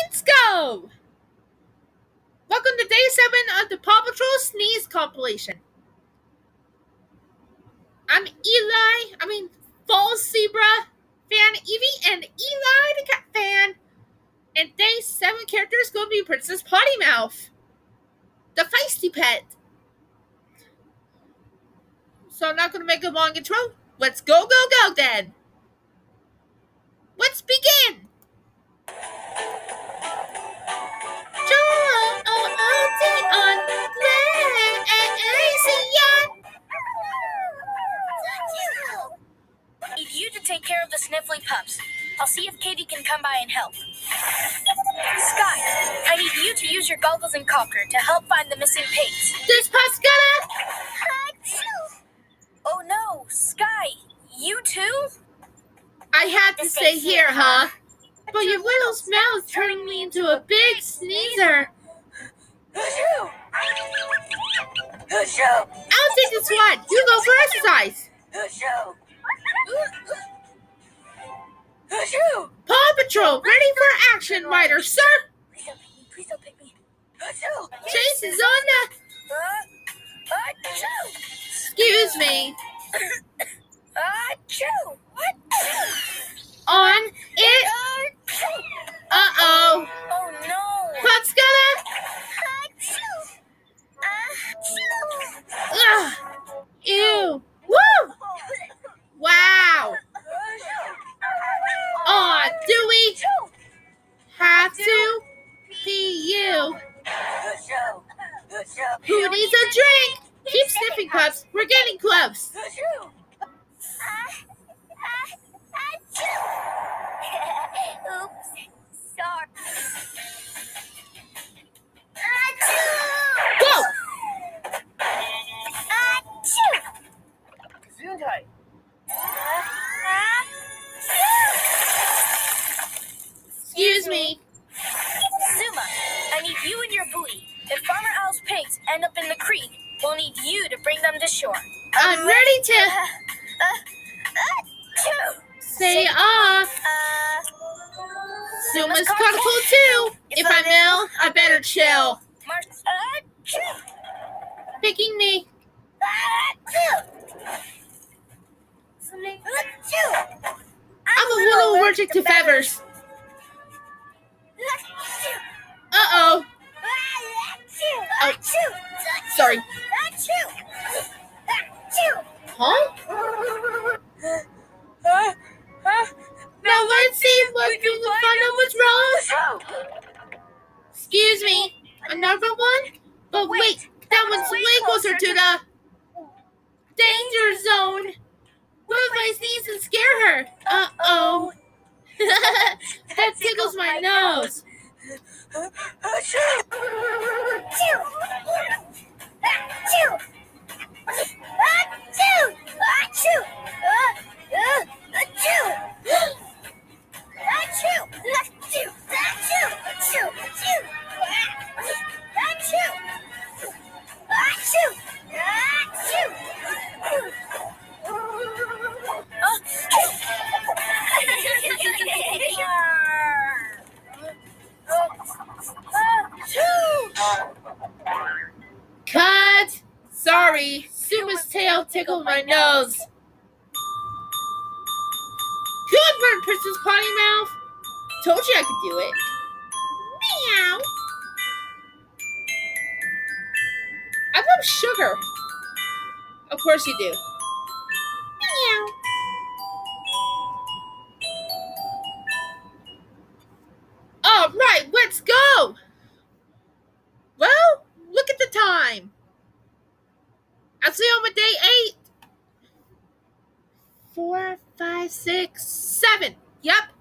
Let's go! Welcome to day 7 of the Paw Patrol Sneeze Compilation. I'm False Zebra fan Eevee and Eli the cat fan. And day 7 character is going to be Princess Potty Mouth, the feisty pet. So I'm not going to make a long intro. Let's go then. Let's begin. I need you to take care of the sniffly pups. I'll see if Katie can come by and help. Sky, I need you to use your goggles and cocker to help find the missing pigs. This pup's gonna... Oh no, Sky, you too? I had to stay here, huh? But your little smell is turning me into a big sneezer. I'll take this one. You go for exercise. Paw Patrol, ready for action, Rider, sir. Please don't pick me. Chase is on the... Excuse me. What? On it. Uh-oh. Oh no. Pup's gonna... Ugh. Ew. Woo! Wow. Aw, do we have to pee you? Who needs a drink? Keep sniffing, pups. We're getting close. Oops. Sorry. Go! Gesundheit. Excuse me. Zuma, I need you and your buoy. If Farmer Owl's pigs end up in the creek, we'll need you to bring them to shore. I'm ready to say off. Zuma's caught a cold too. If I'm ill, I better chill. Picking me. I'm a little allergic to feathers. Uh-oh. Oh, sorry. Huh? Now let's see if we can find out what's wrong. Excuse me. Another one? But wait, that one's way closer to the danger zone. What if I sneeze and scare her? Uh-oh. That tickles my nose. Cut! Sorry, Zuma's tail tickled my nose. Good for Princess Potty Mouth. Told you I could do it. Meow. I love sugar. Of course you do. Meow. All right, let's go. Well, look at the time. I'll see you on day 8. 4, 5, 6, 7. Yep.